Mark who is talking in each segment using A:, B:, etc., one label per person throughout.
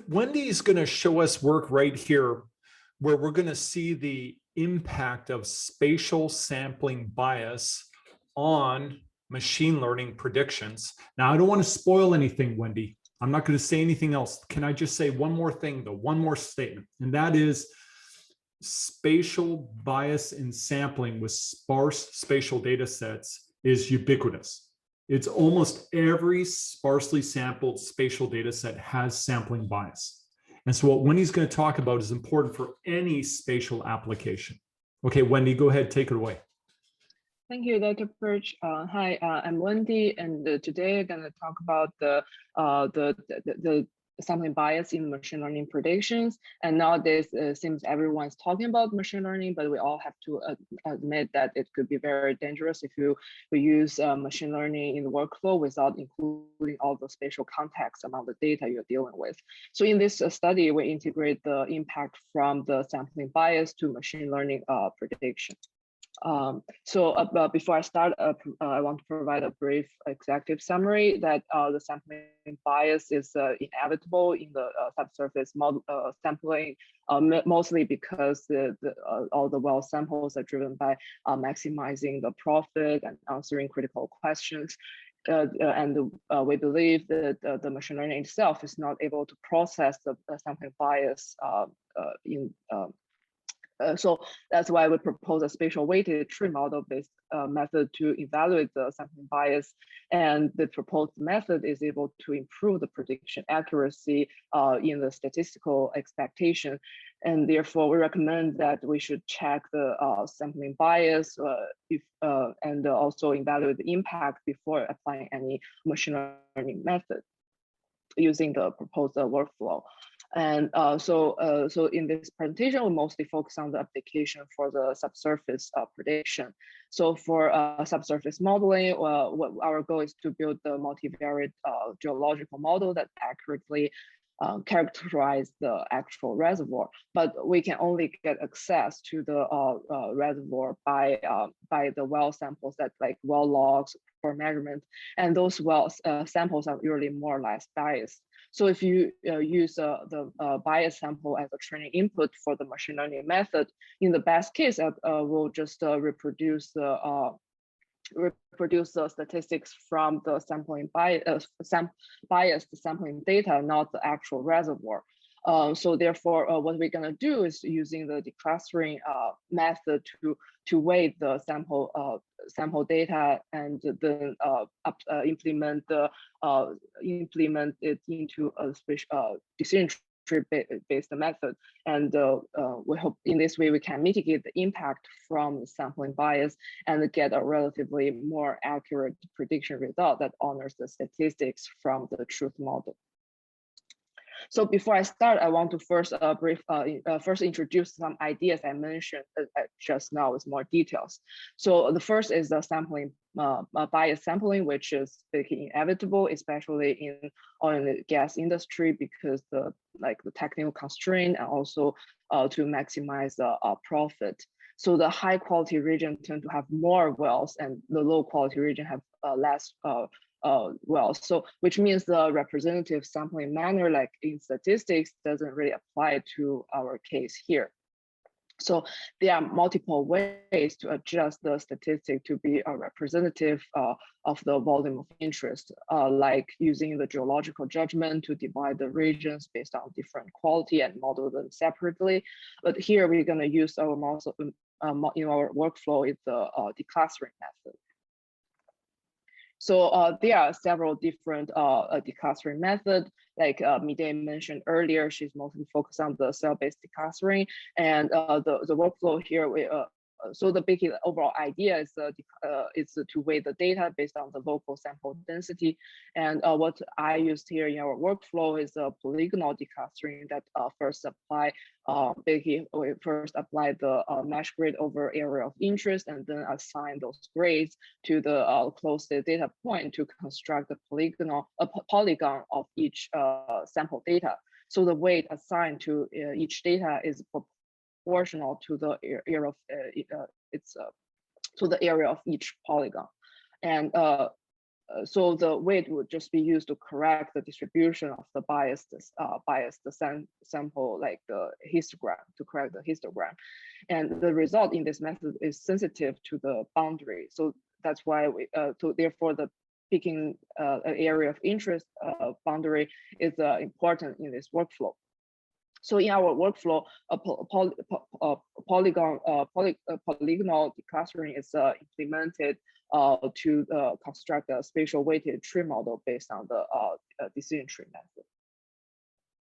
A: Wendy's going to show us work right here where we're going to see the impact of spatial sampling bias on machine learning predictions. Now, I don't want to spoil anything, Wendy. I'm not going to say anything else. Can I just say one more thing, though, one more statement? And that is spatial bias in sampling with sparse spatial data sets is ubiquitous. It's almost every sparsely sampled spatial data set has sampling bias. And so what Wendy's going to talk about is important for any spatial application. Okay, Wendy, go ahead, take it away.
B: Thank you, Dr. Perch. Hi, I'm Wendy, and today I'm going to talk about the sampling bias in machine learning predictions. And nowadays, it seems everyone's talking about machine learning, but we all have to admit that it could be very dangerous if you use machine learning in the workflow without including all the spatial context among the data you're dealing with. So in this study, we integrate the impact from the sampling bias to machine learning prediction. Before I start, I want to provide a brief executive summary that the sampling bias is inevitable in the subsurface model sampling, mostly because all the well samples are driven by maximizing the profit and answering critical questions. We believe that the machine learning itself is not able to process the sampling bias so that's why we propose a spatial weighted tree model-based method to evaluate the sampling bias. And the proposed method is able to improve the prediction accuracy in the statistical expectation. And therefore, we recommend that we should check the sampling bias and also evaluate the impact before applying any machine learning method using the proposed workflow. And so in this presentation, we mostly focus on the application for the subsurface prediction. So for subsurface modeling, what our goal is to build the multivariate geological model that accurately characterize the actual reservoir, but we can only get access to the reservoir by the well samples that like well logs for measurement, and those well samples are usually more or less biased. So if you use the bias sample as a training input for the machine learning method, in the best case, we'll just reproduce the statistics from the sampling biased sampling data, not the actual reservoir. So therefore, what we're going to do is using the declustering method to weight the sample data and then implement it into a decision tree-based method. And we hope in this way we can mitigate the impact from sampling bias and get a relatively more accurate prediction result that honors the statistics from the truth model. So before I start, I want to first first introduce some ideas I mentioned just now with more details. So the first is the sampling bias sampling, which is inevitable, especially in oil and gas industry, because the technical constraint and also to maximize the profit. So the high quality region tend to have more wells, and the low quality region have less wells. So which means the representative sampling manner, like in statistics, doesn't really apply to our case here. So there are multiple ways to adjust the statistic to be a representative of the volume of interest, like using the geological judgment to divide the regions based on different quality and model them separately. But here we're going to use our model in our workflow is the declustering method. So there are several different declustering methods, like Midday mentioned earlier. She's mostly focused on the cell-based declustering, and the workflow here. So the big overall idea is to weigh the data based on the local sample density. And what I used here in our workflow is a polygonal declustering that first apply we first apply the mesh grade over area of interest, and then assign those grades to the closest data point to construct the polygon of each sample data. So the weight assigned to each data is proportional to the area of to the area of each polygon. And so the weight would just be used to correct the distribution of the biased sample, like the histogram, to correct the histogram. And the result in this method is sensitive to the boundary. So that's why therefore the picking an area of interest boundary is important in this workflow. So in our workflow, polygonal declustering is implemented to construct a spatial weighted tree model based on the decision tree method.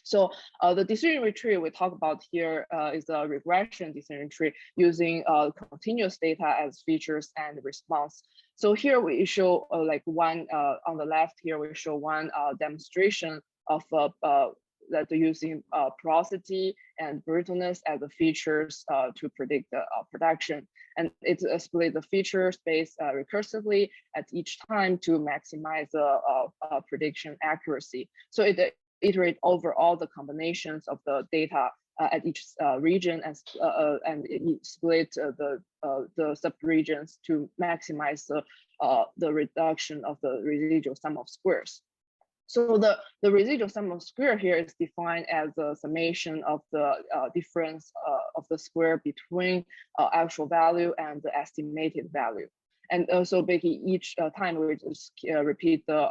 B: So the decision tree we talk about here is a regression decision tree using continuous data as features and response. So here we show like one on the left here, we show one demonstration of that using porosity and brittleness as the features to predict the production. And it's split the feature space recursively at each time to maximize the prediction accuracy. So it iterate over all the combinations of the data at each region, and it split the subregions to maximize the reduction of the residual sum of squares. So the residual sum of square here is defined as the summation of the difference of the square between actual value and the estimated value. And also basically each time we just repeat the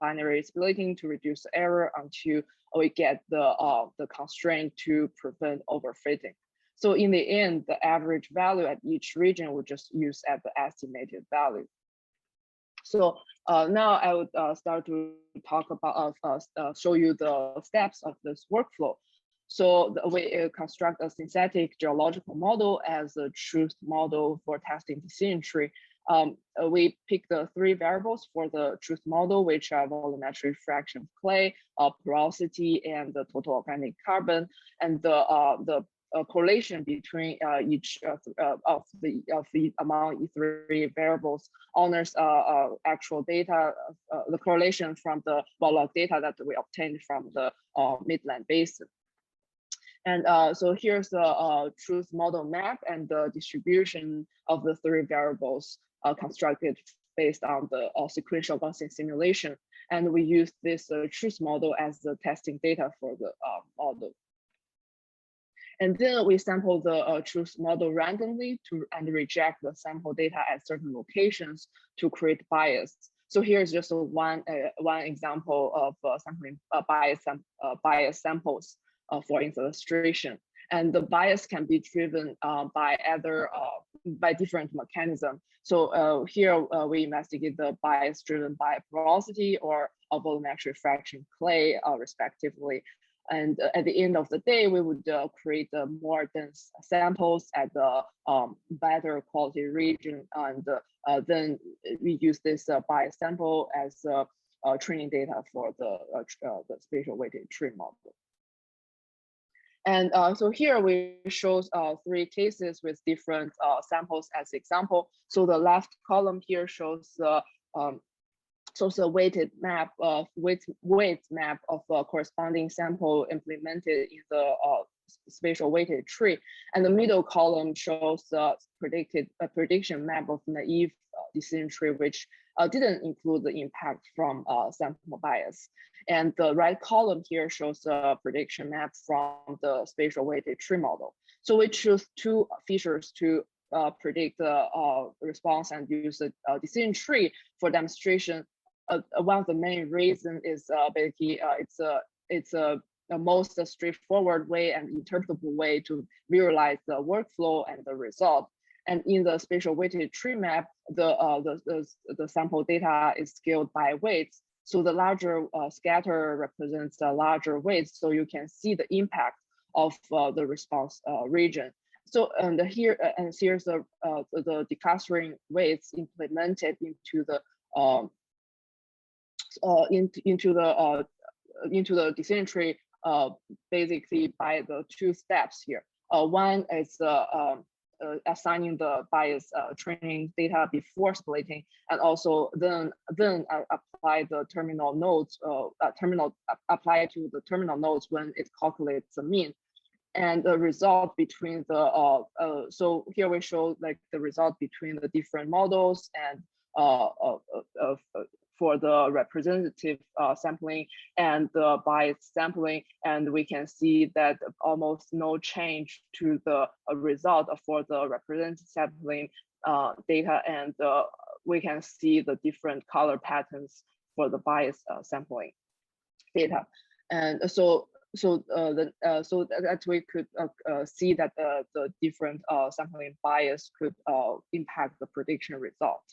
B: binary splitting to reduce the error until we get the constraint to prevent overfitting. So in the end, the average value at each region will just use at the estimated value. So now I would start to talk about, show you the steps of this workflow. So we construct a synthetic geological model as a truth model for testing decision tree. We pick the 3 variables for the truth model, which are volumetric fraction of clay, porosity, and the total organic carbon, and the correlation between each of the among 3 variables honors actual data, the correlation from the log data that we obtained from the Midland Basin. And so here's the truth model map and the distribution of the 3 variables constructed based on the sequential Gaussian simulation. And we use this truth model as the testing data for the model. And then we sample the truth model randomly and reject the sample data at certain locations to create bias. So here's just one example of sampling bias samples for illustration. And the bias can be driven by different mechanisms. So here we investigate the bias driven by porosity or a volumetric fraction clay, respectively. And at the end of the day, we would create more dense samples at the better quality region. And then we use this bias sample as training data for the spatial weighted tree model. And so here we show 3 cases with different samples as example. So the left column here shows the weighted map of weight map of a corresponding sample implemented in the spatial weighted tree, and the middle column shows the prediction map of naive decision tree, which didn't include the impact from sample bias. And the right column here shows a prediction map from the spatial weighted tree model. So we choose 2 features to predict the response and use the decision tree for demonstration. One of the main reasons is basically it's a most straightforward way and interpretable way to visualize the workflow and the result. And in the spatial weighted tree map, the sample data is scaled by weights. So the larger scatter represents the larger weights, so you can see the impact of the response region. So here's the declustering weights implemented into the decision tree basically by the 2 steps here. One is assigning the bias training data before splitting, and also then apply the terminal nodes, apply to the terminal nodes when it calculates the mean. And the result between the so here we show like the result between the different models and for the representative sampling and the biased sampling, and we can see that almost no change to the result for the representative sampling data, and we can see the different color patterns for the biased sampling data. And so that we could see that the different sampling bias could impact the prediction result.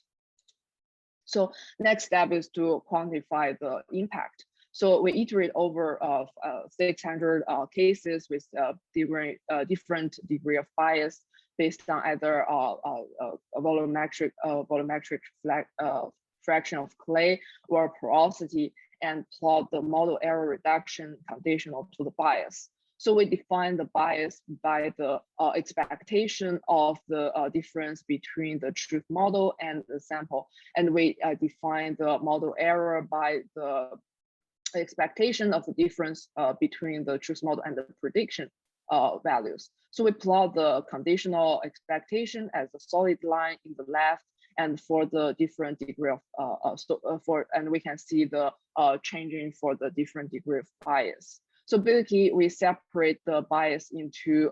B: So next step is to quantify the impact. So we iterate over 600 cases with different degree of bias based on either a volumetric fraction of clay or porosity, and plot the model error reduction conditional to the bias. So we define the bias by the expectation of the difference between the truth model and the sample. And we define the model error by the expectation of the difference between the truth model and the prediction values. So we plot the conditional expectation as a solid line in the left, and for the different degree of and we can see the changing for the different degree of bias. So basically, we separate the bias into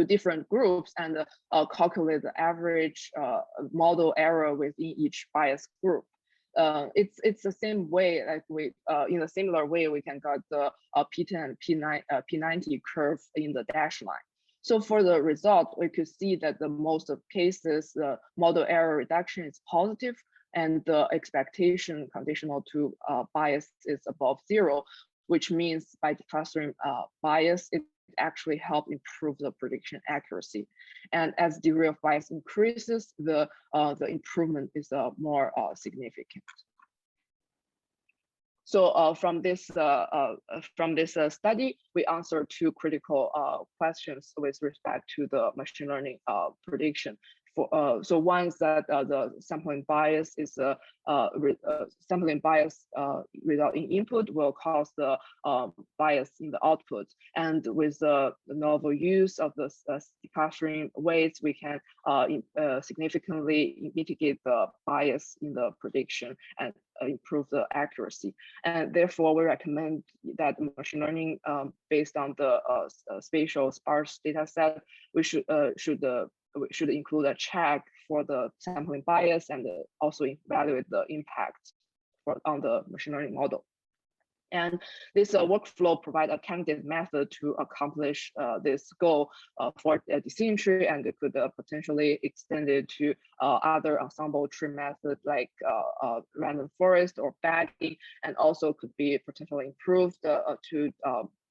B: different groups and calculate the average model error within each bias group. It's the same way, like we in a similar way we can get the P10 and P90 curve in the dashed line. So for the result, we could see that the most of cases, the model error reduction is positive, and the expectation conditional to bias is above 0, which means by declustering bias, it actually help improve the prediction accuracy. And as degree of bias increases, the improvement is more significant. So from this study, we answered 2 critical questions with respect to the machine learning prediction. So one is that the sampling bias is sampling bias result in input will cause the bias in the output, and with the novel use of the declustering weights, we can significantly mitigate the bias in the prediction and improve the accuracy. And therefore, we recommend that machine learning based on the spatial sparse data set, we should include a check for the sampling bias and also evaluate the impact on the machine learning model. And this workflow provides a candidate method to accomplish this goal for a decision tree, and it could potentially extend it to other ensemble tree methods like random forest or bagging, and also could be potentially improved to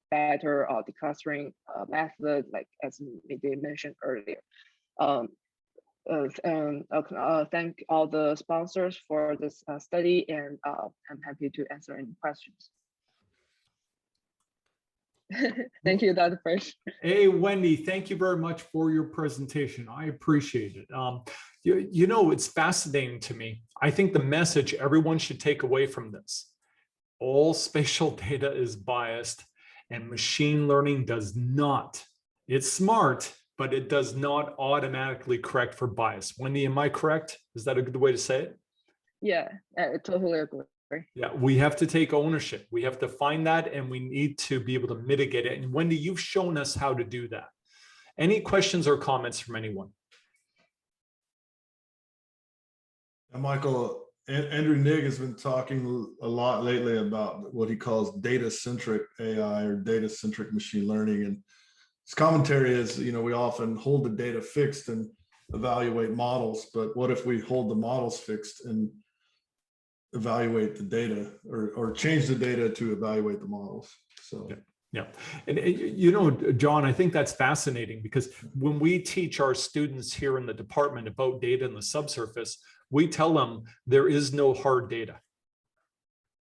B: better declustering method, like as they mentioned earlier. Thank all the sponsors for this study, and I'm happy to answer any questions. Thank you, Dr. Frisch.
A: Hey, Wendy, thank you very much for your presentation. I appreciate it. You know, it's fascinating to me. I think the message everyone should take away from this: all spatial data is biased, and machine learning does not. It's smart, but it does not automatically correct for bias. Wendy, am I correct? Is that a good way to say it?
B: Yeah, I totally agree.
A: Yeah, we have to take ownership. We have to find that, and we need to be able to mitigate it. And Wendy, you've shown us how to do that. Any questions or comments from anyone?
C: Michael, Andrew Nigg has been talking a lot lately about what he calls data-centric AI or data-centric machine learning. And his commentary is, you know, we often hold the data fixed and evaluate models, but what if we hold the models fixed and evaluate the data, or change the data to evaluate the models? So
A: yeah. And you know, John, I think that's fascinating, because when we teach our students here in the department about data in the subsurface, we tell them there is no hard data.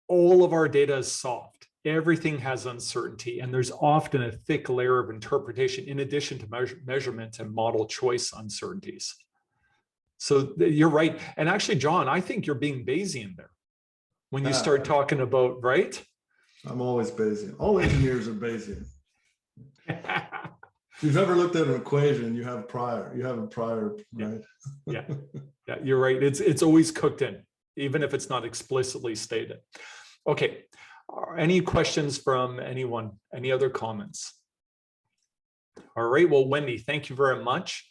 A: All of our data is soft. Everything has uncertainty, and there's often a thick layer of interpretation in addition to measurement and model choice uncertainties. So you're right. And actually, John, I think you're being Bayesian there when you start talking about, right?
C: I'm always Bayesian. All engineers are Bayesian. If you've ever looked at an equation, you have a prior, right?
A: Yeah, you're right. It's always cooked in. even if it's not explicitly stated. Okay, any questions from anyone? Any other comments? All right, well, Wendi, thank you very much.